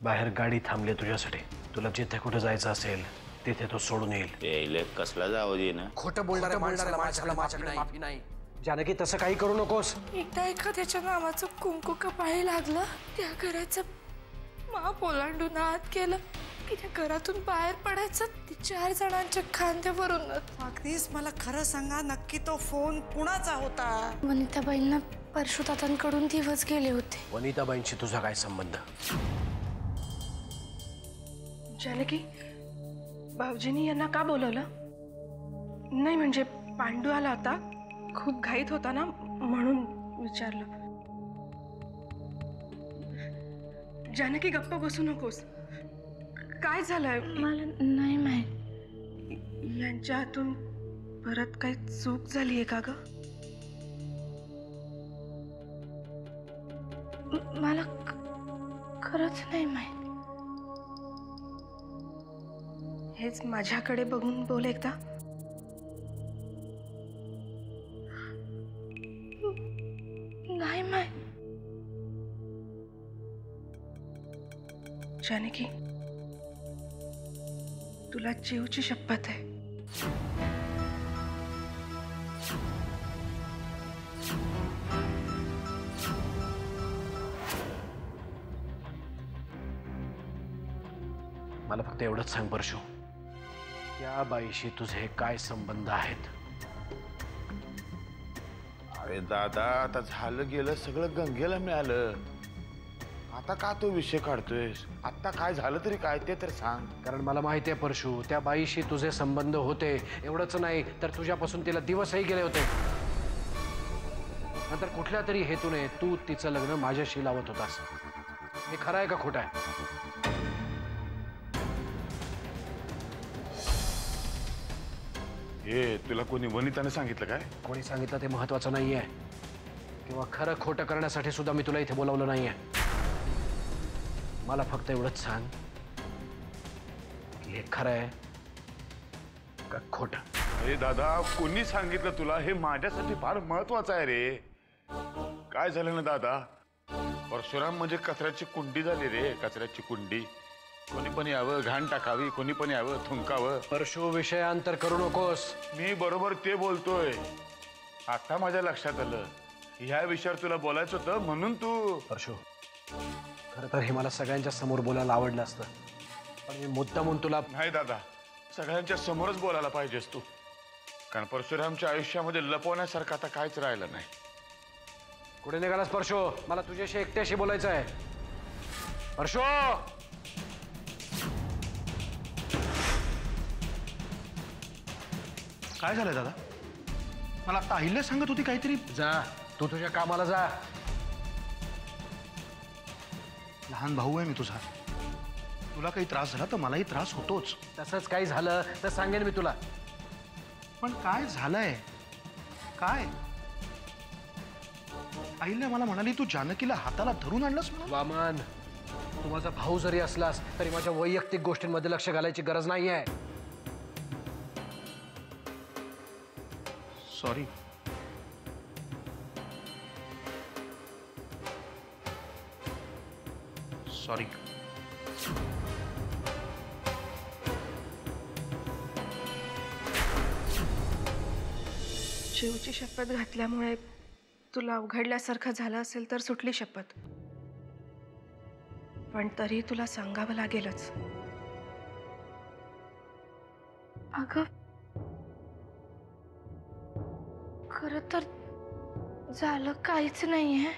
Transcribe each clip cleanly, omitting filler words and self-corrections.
बाहेर गाडी थांबली तुझ्यासाठी. तुला जिथे कुठे जायचं असेल तिथे तो सोडून येईल. यायले कसला जाऊ दे ना. खोटं बोलणाऱ्या माणसाला माझ्याकडे माफी नाही. जानकी तसं काही करू नकोस. एकदा एखाद्याच्या नावाचं कुंकू कपाळी लागलं, त्या घराचं माप ओलांडून आत गेलं की त्या घरातून बाहेर पडायचं ती 4 जणांच्या खांद्यावरून. अगदीच मला खरं सांगा, नक्की तो फोन कुणाचा होता? वनिताबाईंना परशुदादांकडून दिवस गेले होते. वनिताबाईंशी तुझा काय संबंध? जानकी, भाऊजींनी यांना का बोलवलं? नाही म्हणजे पांडू आला होता, खूप घाईत होता ना म्हणून विचारलं. जानकी गप्प बसू नकोस. काय झालंय? मला नाही माहित. यांच्या हातून परत काही चूक झालीये का ग? मला खरंच नाही माहित. हेच माझ्याकडे बघून बोल एकदा. नाही माहित. जानकी, तुला जीवची शपथ आहे. मला फक्त एवढंच सांग परशु, त्या बाईशी तुझे काय संबंध आहेत? अरे दादा, आता झालं गेलं सगळं गंगेला मिळालं. आता का तो विषय काढतोयस? आता काय झालं तरी काय ते तर सांग. कारण मला माहिती आहे परशु, त्या बाईशी तुझे संबंध होते. एवढंच नाही तर तुझ्यापासून तिला दिवसही गेले होते. नंतर कुठल्या तरी हेतूने तू तिचं लग्न माझ्याशी लावत होतास. हे खरं आहे का खोटं आहे? हे तुला कोणी वनिताने सांगितलं काय? कोणी सांगितलं ते महत्वाचं नाहीये, किंवा खरं खोटं करण्यासाठी सुद्धा मी तुला इथे बोलावलं नाहीये. मला फक्त एवढंच सांग की हे खरं आहे का खोटं? अरे दादा, कोणी सांगितलं तुला? हे माझ्यासाठी फार महत्वाचं आहे रे. काय झालं ना दादा, परशुराम म्हणजे कचऱ्याची कुंडी झाली रे, कचऱ्याची कुंडी. कोणी पण यावं, घाण टाकावी, कोणी पण यावं, थुंकावं. परशु, विषयांतर करू नकोस. मी बरोबर ते बोलतोय. आता माझ्या लक्षात आलं, ह्या विषयावर तुला बोलायचं होतं म्हणून तू. परशु, खरं तर हे मला सगळ्यांच्या समोर बोलायला आवडलं असतं, पण मी मुद्दामून तुला. नाही दादा, सगळ्यांच्या समोरच बोलायला पाहिजेस तू. कारण परशुरामच्या आयुष्यामध्ये लपवण्यासारखं आता काहीच राहिलं नाही. कुठे निघालास परशु? मला तुझ्याशी एकट्याशी बोलायचं आहे. परशु, काय झालंय दादा? मला आता अहिल्या सांगत होती काहीतरी. जा, तू तुझ्या कामाला जा. लहान भाऊ आहे मी तुझा. तुला काही त्रास झाला तर मलाही त्रास होतोच. तसंच काही झालं तर सांगेन मी तुला. पण काय झालंय? काय? अहिल्या मला म्हणाली तू जानकीला हाताला धरून आणलंस म्हणून. वामन, तू माझा भाऊ जरी असलास तरी माझ्या वैयक्तिक गोष्टींमध्ये लक्ष घालायची गरज नाहीये. सॉरी. सॉरी. जीवची शपथ घातल्यामुळे तुला अवघडल्यासारखं झालं असेल तर सुटली शपथ. पण तरी तुला सांगावं लागेलच. अगं, खरं तर झालं काहीच नाहीये.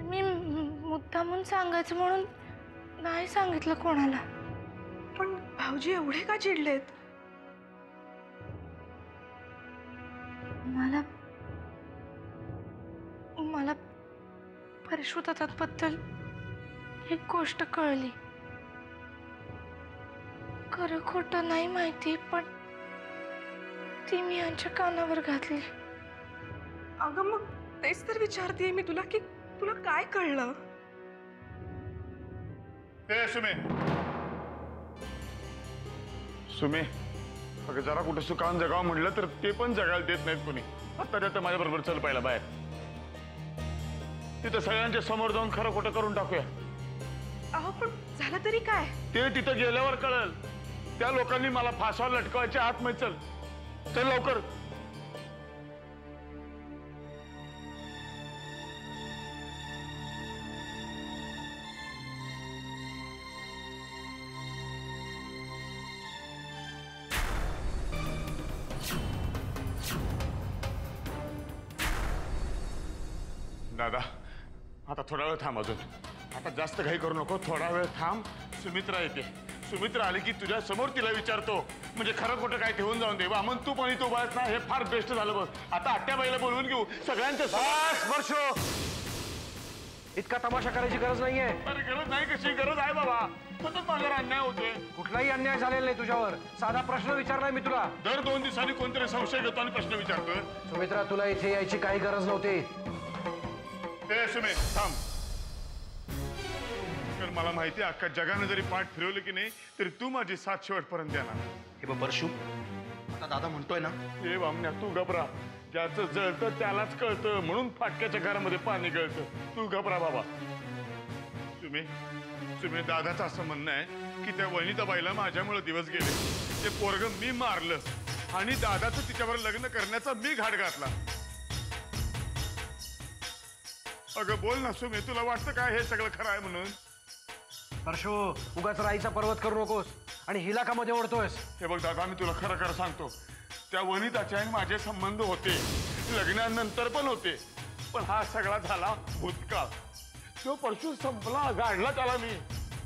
मी मुद्दामून सांगायचं म्हणून नाही सांगितलं कोणाला. पण भाऊजी एवढे का चिडलेत? मला परशुदादांबद्दल एक गोष्ट कळली. खरं खोटं नाही माहिती, पण ती मी यांच्या कानावर घातली. अगं, मग तेच तर विचारतेय मी तुला की तुला काय कळलं? सुमे, सुमे, अगं जरा कुठे सुकान जगावं म्हटलं तर ते पण जगायला देत नाहीत कोणी. आता त्यात माझ्या बरोबर चल पाहिला बाहेर. तिथं सगळ्यांच्या समोर जाऊन खरं खोटं करून टाकूया. अहो पण झालं तरी काय? ते तिथं गेल्यावर कळल. त्या लोकांनी मला फासावर लटकवायचे आतमध्ये. चल चल लवकर. दादा आता थोडा वेळ थांब. अजून आता जास्त घाई करू नको. थोडा वेळ थांब. सुमित्रा येते. सुमित्रा आली की तुझ्या समोर तिला विचारतो. म्हणजे खरं खोटं काय ठेवून जाऊन दे. वामन तू पण इथं उभा आहेस ना, हे फार बेस्ट झालं बघ. आता आत्याबाईला बोलवून घेऊ सगळ्यांच्या स्पर्श. इतका तमाशा करायची गरज नाहीये. अरे गरज नाही कशी? गरज आहे बाबा. सतत माझ्यावर अन्याय होतोय. कुठलाही अन्याय झालेला नाही तुझ्यावर. साधा प्रश्न विचारलाय मी तुला. दर 2 दिवसांनी कोणतरी संशय घेतो आणि प्रश्न विचारतोय. सुमित्रा तुला इथे यायची काही गरज नव्हती. ए सुमित थांब. कारण मला माहिती आहे अख्खा जगाने जरी पाठ फिरवलं की नाही तरी तू माझी साथ शेवटपर्यंत देणार. हे बघ परशू, आता दादा म्हणतोय ना, हे बामण्या तू घबरा. ज्याचं जळतं त्यालाच कळतं. म्हणून फाटक्याच्या घरामध्ये पाणी गळतं. तू घबरा बाबा. तुम्ही दादाचं असं म्हणणं आहे की त्या वनिताबाईला माझ्यामुळे दिवस गेले. ते पोरग मी मारलं आणि दादाचं तिच्यावर लग्न करण्याचा मी घाट घातला. अगं बोल ना सुमे, तुला वाटतं काय हे सगळं खरं आहे म्हणून? परशू उगाच राईचा पर्वत करू नकोस. आणि हिला का मध्ये ओढतोयस? हे बघ दादा, मी तुला खरं खरं सांगतो. त्या वनिताचे आणि माझे संबंध होते. लग्नानंतर पण होते. पण हा सगळा झाला भूतकाळ. तो परशू संपला. गाडला त्याला मी.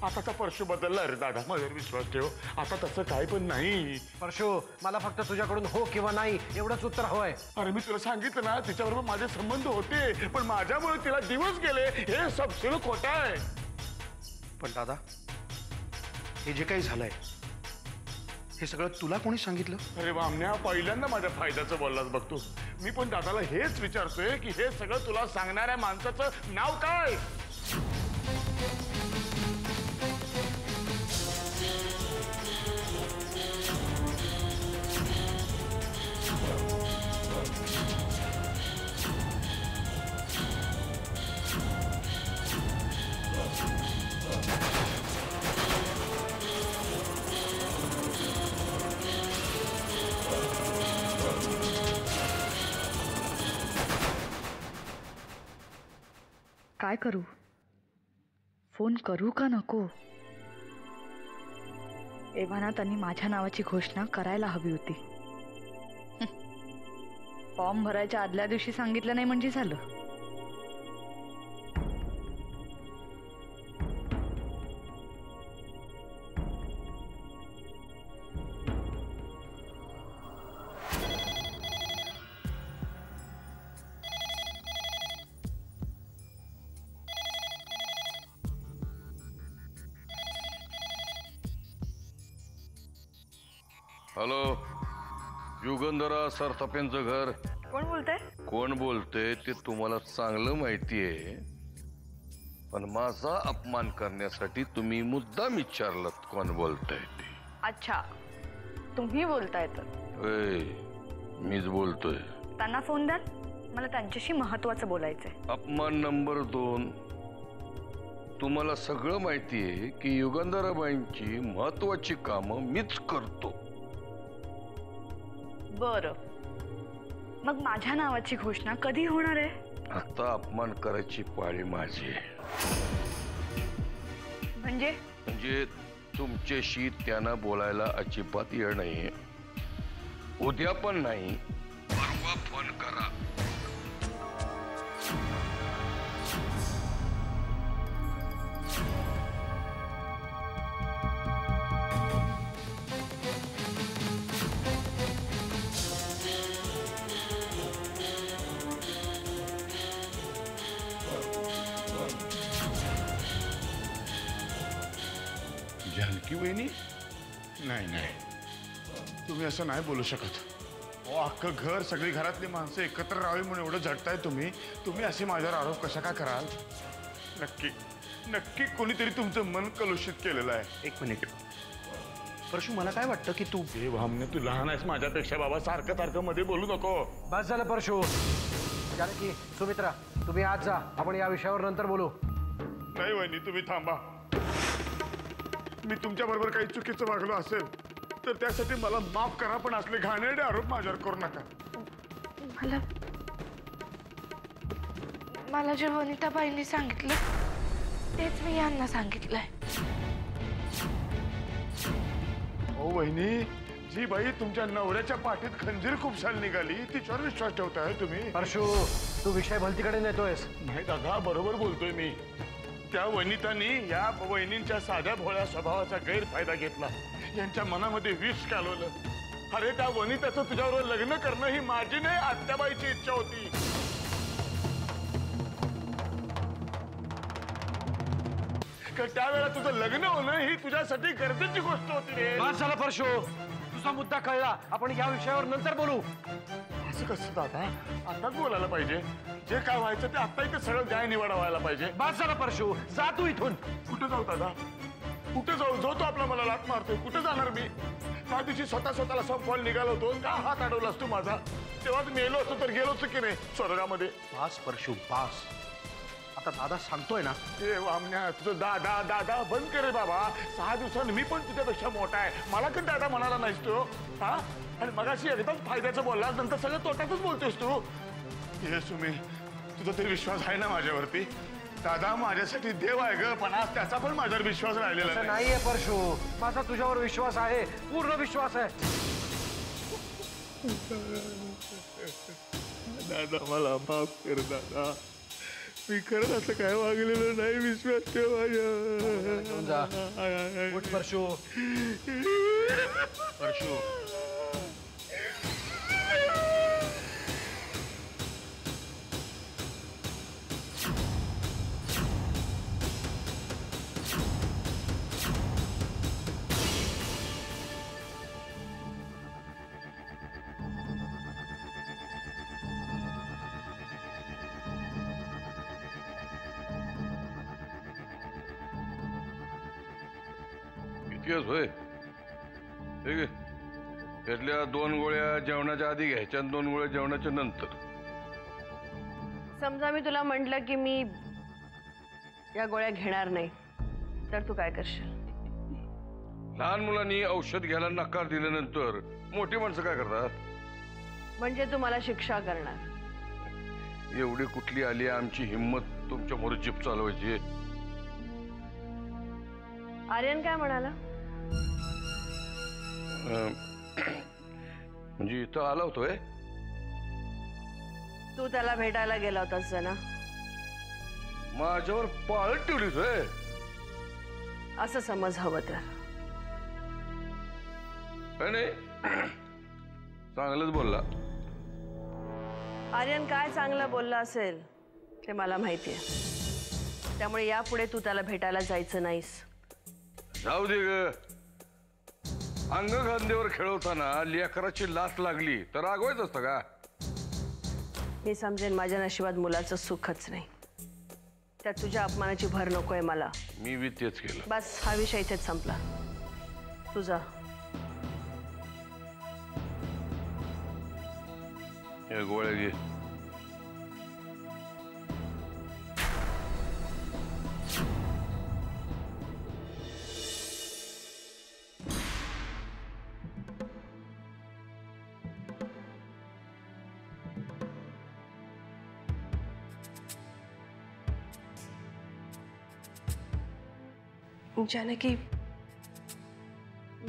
आताचा परशू बदलला रे दादा. माझ्यावर विश्वास ठेव. आता तसं काही पण नाही. परशू मला फक्त तुझ्याकडून हो किंवा नाही एवढंच उत्तर हवंय. अरे मी तुला सांगितलं ना, तिच्याबरोबर माझे संबंध होते. पण माझ्यामुळे तिला दिवस गेले. हे सबसिड खोटं आहे. पण दादा हे जे काही झालंय हे सगळं तुला कोणी सांगितलं? अरे वामण्या, पहिल्यांदा माझ्या फायद्याचं बोललास बघतो. मी पण दादाला हेच विचारतोय की हे सगळं तुला सांगणाऱ्या माणसाचं नाव काय? काय करू? फोन करू का नको? एव्हाना त्यांनी माझ्या नावाची घोषणा करायला हवी होती. फॉर्म भरायच्या आदल्या दिवशी सांगितलं नाही म्हणजे झालं. हॅलो, युगंधरा सरथपेंचं घर. कोण बोलतंय? कोण बोलतंय ते तुम्हाला चांगलं माहिती आहे. पण माझा अपमान करण्यासाठी तुम्ही मुद्दाम विचारलं कोण बोलतंय ते. अच्छा, तुम्ही बोलताय तर? मीच बोलतोय. त्यांना फोन द्या, मला त्यांच्याशी महत्वाचं बोलायचंय. अपमान नंबर 2. तुम्हाला सगळं माहिती आहे की युगंधराबाईंची महत्वाची कामं मीच करतो. बरं, मग माझ्या नावाची घोषणा कधी होणार आहे? आता अपमान करायची पाळी माझी आहे. म्हणजे तुमच्याशी त्यांना बोलायला अजिबात येळ नाहीये. उद्या पण नाही, परवा फोन करा. जानकी वहिनी, नाही तुम्ही असं नाही बोलू शकत. अख्खं घर, सगळी घरातली माणसं एकत्र राहावी म्हणून एवढं झटताय तुम्ही असे माझ्यावर आरोप कशा का कराल? नक्की कोणीतरी तुमचं मन कलुषित केलेलं आहे. एक मिनिट परशू, मला काय वाटतं की तू हे भामने, तू लहान आहेस माझ्यापेक्षा बाबा. सारखं मध्ये बोलू नको. बस झालं परशू. जानकी, सुमित्रा तुम्ही आज जा. आपण या विषयावर नंतर बोलू. नाही वहिनी, तुम्ही थांबा. मी तुमच्या बरोबर काही चुकीचं वागलो असेल तर त्यासाठी मला माफ करा, पण असले घाणेरडे आरोप माझ्यावर करू नका. मला जे वनिताबाईंनी सांगितलं तेच मी यांना सांगितलंय. ओ वहिनी, जी बाई तुमच्या नवऱ्याच्या पाठीत खंजीर खूपशाल निघाली तिच्यावर विश्वास ठेवताय तुम्ही? परशू, तू विषय भलतीकडे नेतोयस. नाही दादा, बरोबर बोलतोय मी. त्या वनितांनी या वहिनींच्या साध्या भोळ्या स्वभावाचा गैरफायदा घेतला, यांच्या मनामध्ये विष कालवलं. अरे त्या वनिताचं तुझ्याबरोबर लग्न करणं ही माझी नाही, आत्याबाईची इच्छा होती. त्यावेळेला तुझं लग्न होणं ही तुझ्यासाठी गरजेची गोष्ट होती रे. बस झालं परशू, तुझा मुद्दा कळला. आपण या विषयावर नंतर बोलू. असं कसं दादा, आताच बोलायला पाहिजे. जे काय व्हायचं ते आता इथे सगळं न्याय निवाडा व्हायला पाहिजे. बस झालं परशू, जा तू इथून. कुठे जाऊ दादा, कुठे जाऊ? जो तो आपला मला लात मारतोय, कुठे जाणार मी? त्या दिवशी स्वतःला संपवायला निघालो होतो, का हात अडवलास तू माझा? तेव्हाच मेलो असतो तर गेलोच की नाही स्वर्गामध्ये. बास परशू बास. आता दादा सांगतोय ना. ए वामण्या, तुझं दादा दादा बंद कर रे बाबा. 6 दिवसांनी मी पण तुझ्यापेक्षा मोठा आहे, मला कधी दादा म्हणाला नाहीस तू? हा, आणि मगाशी एकदम फायद्याचं बोललास, नंतर सगळं तोट्यातच बोलतोस तू. हे सुमी, तुझा तरी विश्वास आहे ना माझ्यावरती? दादा माझ्यासाठी देव आहे ग, पण आज त्याचा पण माझ्यावर विश्वास राहिलेला नाही. नाहीये परशू, माझा तुझ्यावर विश्वास आहे, पूर्ण विश्वास आहे. दादा मला माफ कर दादा, मी खरंच असं काय वागलेलं नाही. विश्वास ठेव माझ्या. उठ परशू. परशू इतिहास होय. ठीक आहे, त्यातल्या 2 गोळ्या जेवणाच्या आधी घ्यायच्या आणि 2 गोळ्या जेवणाच्या नंतर. समजा मी तुला म्हटलं की मी या गोळ्या घेणार नाही, तर तू काय करशील? लहान मुलांनी औषध घ्यायला नकार दिल्यानंतर मोठी माणसं काय करतात? म्हणजे तू मला शिक्षा करणार? एवढी कुठली आली आमची हिम्मत तुमच्या मोर जीप चालवायची? आर्यन काय म्हणाला? म्हणजे इथं आला होतोय? तू त्याला भेटायला गेला होतास ना? माझ्यावर पाळत ठेवलीस होय? असं समज हवं तर. काय नाही, चांगलंच बोलला. आर्यन काय चांगलं बोलला असेल ते मला माहिती आहे, त्यामुळे यापुढे तू त्याला भेटायला जायचं नाहीस. जाऊ दे ग. अंग खांद्यावर खेळवताना लेकराची लाच लागली तर रागवायचं असतं का? मी समजेन माझ्या नशिबात मुलाचं सुखच नाही, त्यात तुझ्या अपमानाची भर नकोय मला. मी बी तेच केलं. बस, हा विषय इथेच संपला. तुझा हे गोळ्या घे. जानकी,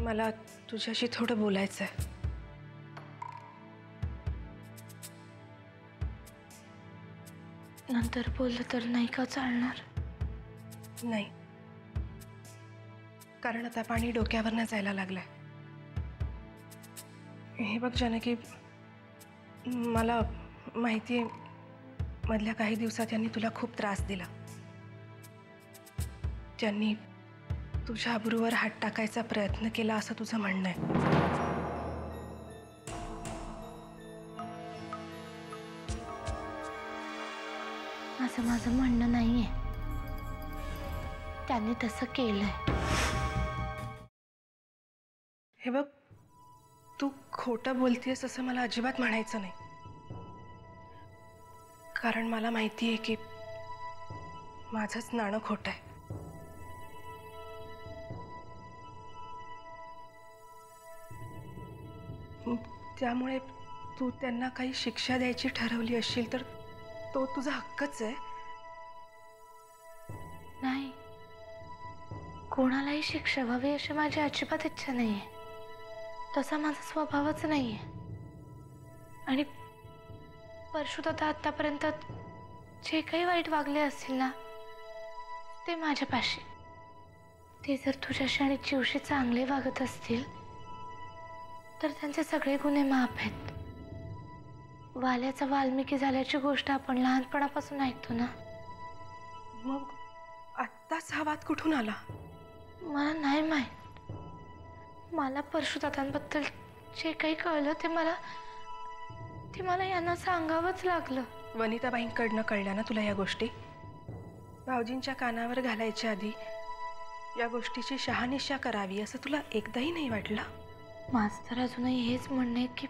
मला तुझ्याशी थोडं बोलायचं आहे. नंतर बोललं तर नाही का चालणार? नाही, कारण आता पाणी डोक्यावरनं जायला लागलंय. हे बघ जानकी, मला माहिती आहे मधल्या काही दिवसात यांनी तुला खूप त्रास दिला. त्यांनी तुझ्या अब्रूवर हात टाकायचा प्रयत्न केला असं तुझं म्हणणं आहे. असं माझं म्हणणं नाहीये, त्यांनी तसं केलंय. हे बघ, तू खोटं बोलतेस असं मला अजिबात म्हणायचं नाही, कारण मला माहिती आहे की माझंच नाणं खोटं आहे. त्यामुळे तू त्यांना काही शिक्षा द्यायची ठरवली असशील तर तो तुझा हक्कच आहे. नाही, कोणालाही शिक्षा व्हावी अशी माझी अजिबात इच्छा नाहीये. तसा माझा स्वभावच नाहीये. आणि परशुदादा आतापर्यंत जे काही वाईट वागले असतील ना ते माझ्यापाशी, ते जर तुझ्याशी आणि जीवशी चांगले वागत असतील तर त्यांचे सगळे गुन्हे माफ आहेत. वाल्याचा वाल्मिकी झाल्याची गोष्ट आपण लहानपणापासून ऐकतो ना. मग आत्ताच हा वाद कुठून आला? मला नाही माहीत. मला परशुदादांबद्दल जे काही कळलं ते मला यांना सांगावंच लागलं. वनिताबाईंकडनं कळल्या ना तुला या गोष्टी? भाऊजींच्या कानावर घालायच्या आधी या गोष्टीची शहानिशा करावी असं तुला एकदाही नाही वाटलं? माझं तर अजूनही हेच म्हणणं आहे की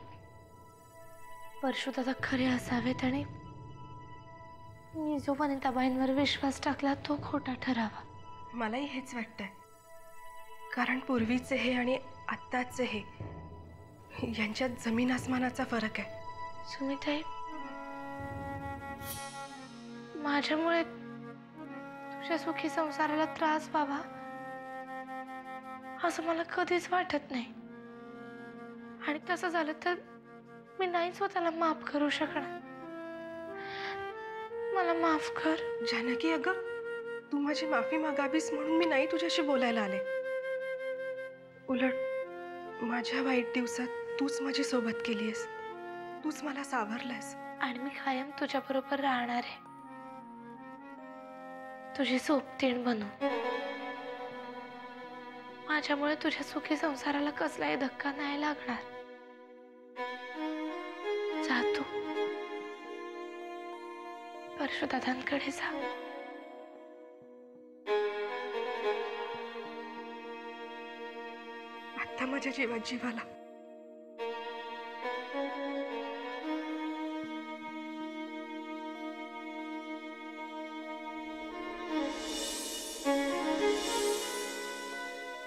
परशुदादा खरे असावेत आणि मी जो वनिताबाईंवर विश्वास टाकला तो खोटा ठरावा. मलाही हेच वाटतंय. कारण पूर्वीचे हे आणि आत्ताचे हे यांच्यात जमीन आसमानाचा फरक आहे. सुमिताई, माझ्यामुळे तुझ्या सुखी संसाराला त्रास व्हावा असं मला कधीच वाटत नाही. आणि तसं झालं तर मी नाही स्वतःला माफ करू शकणार. मला माफ कर. जानकी, अगं तू माझी माफी मागावीस म्हणून मी नाही तुझ्याशी बोलायला आले. उलट माझ्या वाईट दिवसात तूच माझी सोबत केलीयस. तूच मला सावरलंस. आणि मी कायम तुझ्या बरोबर राहणार आहे, तुझी सोबतीण बनून. माझ्यामुळे तुझ्या सुखी संसाराला कसलाही धक्का नाही लागणार. जा तू परशुदादांकडे जा. आता माझ्या जीवात जीवाला.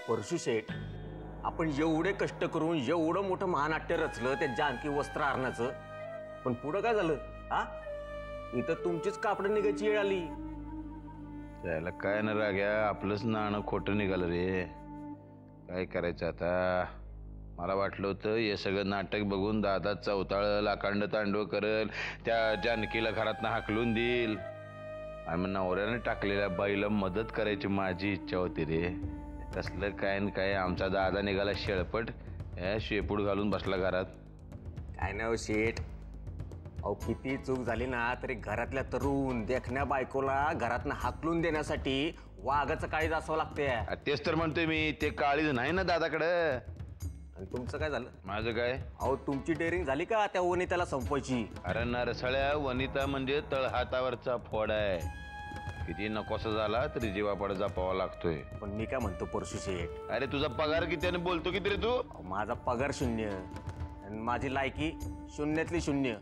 परशु शेठ, आपण एवढे कष्ट करून एवढं मोठं महानाट्य रचलं त्या जानकी वस्त्र हरणाचं, पण पुढं काय झालं? हा, इथं तुमचीच कापडं निघायची वेळ आली. त्याला काय ना राग्या, आपलंच नाणं खोटं निघालं रे. काय करायचं आता? मला वाटलं होतं हे सगळं नाटक बघून दादा चौताळल, अखंड तांडव करल, त्या जानकीला घरातनं हाकलून देईल आणि मग नवऱ्याने टाकलेल्या बाईला मदत करायची माझी इच्छा होती रे. तसलं काय न काय आमचा दादा निघाला शेळपट, शेपूट घालून बसला घरात. काय नाही हो शेठ, अहो किती चूक झाली ना तरी घरातल्या तरुण देखण्या बायकोला घरातनं हाकलून देण्यासाठी वाघाचं काळीज असावं लागते. तेच तर म्हणतोय मी, ते काळीज नाही ना दादाकडं. आणि तुमचं काय झालं? माझं काय? अहो तुमची डेअरिंग झाली का त्या वनिताला संपवायची? अरे नरसळ्या, वनिता म्हणजे तळहातावरचा फोड आहे. किती नकोसा झाला तरी जीवापड जपावा लागतोय. पण मी काय म्हणतो परशु शेठ, अरे तुझा पगार किती आणि बोलतो किती रे तू? माझा पगार शून्य आणि माझी लायकी शून्यातली शून्य.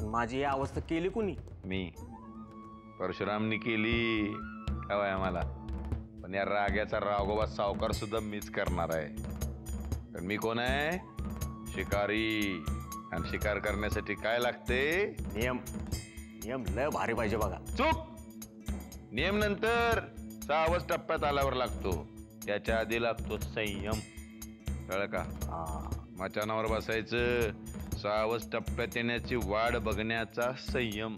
माझी ही अवस्था केली कुणी? मी. परशुरामनी केली हवाय आम्हाला. पण या राग्याचा राघोबा सावकार सुद्धा मीच करणार आहे. पण मी कोण आहे? शिकारी. आणि शिकार करण्यासाठी काय लागते? नियम. नियम लय भारी पाहिजे बघा. चूक. नियम नंतर 6व्याच टप्प्यात आल्यावर लागतो. त्याच्या आधी लागतो संयम. कळलं का? मचानावर बसायचं, 6व्याच टप्प्यात येण्याची वाट बघण्याचा संयम.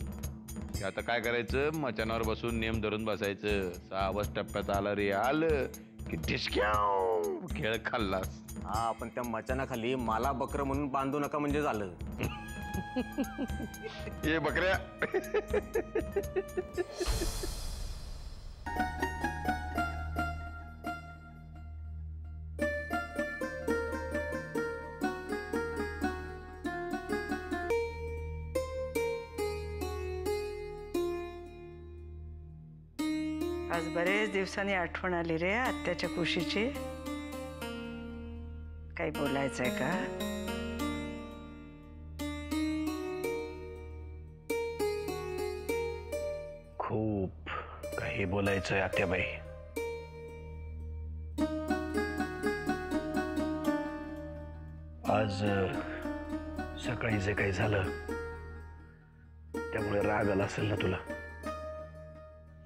आता काय करायचं? मचानावर बसून नियम धरून बसायचं. 6व्याच टप्प्यात आलं रे, आलं की डिस्क्याव खेळ खाल्लास. हा, पण त्या मचानाखाली मला बकरं म्हणून बांधू नका म्हणजे झालं. ये बकऱ्या. आज बरेच दिवसांनी आठवण आली रे आत्याच्या कुशीची. काही बोलायचंय का? खूप काही बोलायचंय आत्याबाई. आज सकाळी जे काही झालं त्यामुळे राग आला असेल ना तुला?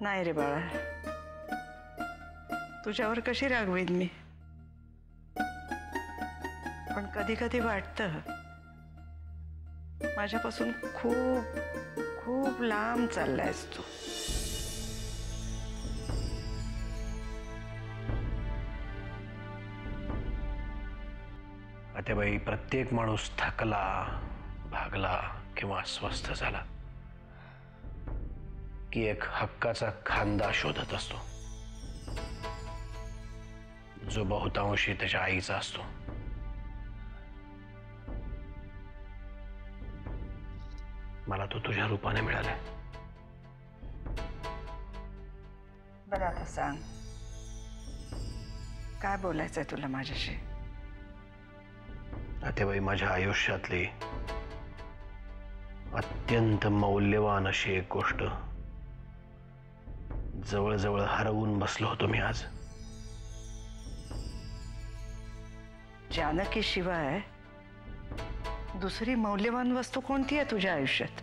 नाही रे बाळा, तुझ्यावर कशी रागवेन मी? पण कधी कधी वाटतं माझ्यापासून खूप खूप लांब चाललायस तू. आत्याबाई, प्रत्येक माणूस थकला, भागला किंवा अस्वस्थ झाला की एक हक्काचा खांदा शोधत असतो, जो बहुतांशी त्याच्या आईचा असतो. मला तो तुझ्या रूपाने मिळालाय. बरं आता सांग, काय बोलायचंय तुला माझ्याशी? आत्याबाई, माझ्या आयुष्यातली अत्यंत मौल्यवान अशी एक गोष्ट जवळजवळ हरवून बसलो होतो मी आज. जानकी शिवाय दुसरी मौल्यवान वस्तू कोणती आहे तुझ्या आयुष्यात?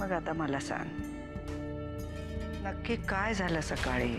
मग आता मला सांग, नक्की काय झालं सकाळी?